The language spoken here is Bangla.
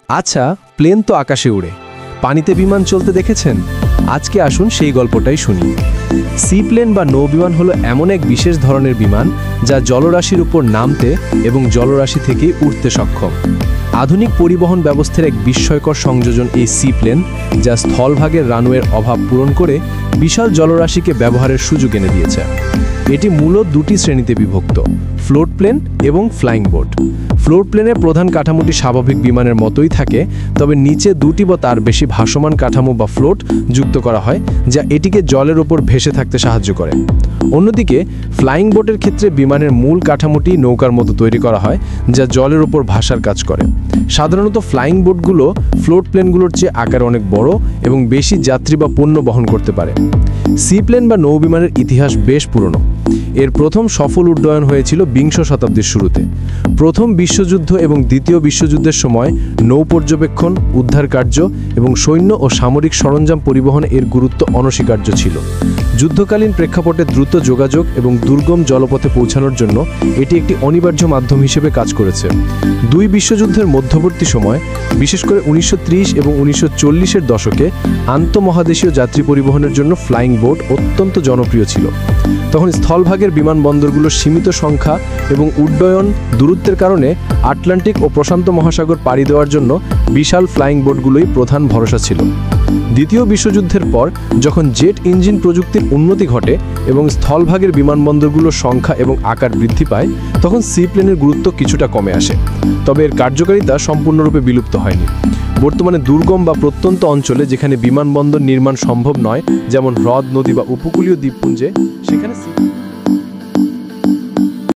আচ্ছা, প্লেন তো আকাশে উড়ে, পানিতে বিমান চলতে দেখেছেন? আজকে আসুন সেই গল্পটাই শুনি। সি প্লেন বা নৌবিমান হলো এমন এক বিশেষ ধরনের বিমান যা জলরাশির উপর নামতে এবং জলরাশি থেকে উঠতে সক্ষম। আধুনিক পরিবহন ব্যবস্থার এক বিস্ময়কর সংযোজন এই সি প্লেন, যা স্থলভাগের রানওয়ের অভাব পূরণ করে বিশাল জলরাশিকে ব্যবহারের সুযোগ এনে দিয়েছে। এটি মূলত দুটি শ্রেণীতে বিভক্ত: ফ্লোট প্লেন এবং ফ্লাইং বোট। ফ্লোট প্লেনের প্রধান কাঠামোটি স্বাভাবিক বিমানের মতোই থাকে, তবে নিচে দুটি বা তার বেশি ভাসমান কাঠামো বা ফ্লোট যুক্ত করা হয়, যা এটিকে জলের ওপর ভেসে থাকতে সাহায্য করে। অন্যদিকে ফ্লাইং বোটের ক্ষেত্রে বিমানের মূল কাঠামোটি নৌকার মতো তৈরি করা হয়, যা জলের ওপর ভাসার কাজ করে। সাধারণত ফ্লাইং বোটগুলো ফ্লোট প্লেনগুলোর চেয়ে আকারে অনেক বড় এবং বেশি যাত্রী বা পণ্য বহন করতে পারে। সি প্লেন বা নৌবিমানের ইতিহাস বেশ পুরনো। এর প্রথম সফল উড্ডয়ন হয়েছিল বিংশ শতাব্দীর শুরুতে। প্রথম বিশ্বযুদ্ধ এবং দ্বিতীয় বিশ্বযুদ্ধের সময় নৌ পর্যবেক্ষণ, উদ্ধার কার্য এবং সৈন্য ও সামরিক সরঞ্জাম পরিবহনে এর গুরুত্ব অনস্বীকার্য ছিল। যুদ্ধকালীন প্রেক্ষাপটে দ্রুত যোগাযোগ এবং দুর্গম জলপথে পৌঁছানোর জন্য এটি একটি অনিবার্য মাধ্যম হিসেবে কাজ করেছে। দুই বিশ্বযুদ্ধের মধ্যবর্তী সময়, বিশেষ করে 1930 এবং 1940-এর দশকে আন্তঃমহাদেশীয় যাত্রী পরিবহনের জন্য ফ্লাইং বোট অত্যন্ত জনপ্রিয় ছিল। তখন স্থলভাগের বিমানবন্দরগুলোর সীমিত সংখ্যা এবং উড্ডয়ন দূরত্বের কারণে আটলান্টিক ও প্রশান্ত মহাসাগর পাড়ি দেওয়ার জন্য বিশাল ফ্লাইং বোটগুলোই প্রধান ভরসা ছিল। দ্বিতীয় বিশ্বযুদ্ধের পর যখন জেট ইঞ্জিন প্রযুক্তির উন্নতি ঘটে এবং স্থলভাগের বিমানবন্দরগুলোর সংখ্যা এবং আকার বৃদ্ধি পায়, তখন সি প্লেনের গুরুত্ব কিছুটা কমে আসে। তবে এর কার্যকারিতা সম্পূর্ণরূপে বিলুপ্ত হয়নি। বর্তমানে দুর্গম বা প্রত্যন্ত অঞ্চলে যেখানে বিমানবন্দর নির্মাণ সম্ভব নয়, যেমন হ্রদ, নদী বা উপকূলীয় দ্বীপপুঞ্জে, সেখানে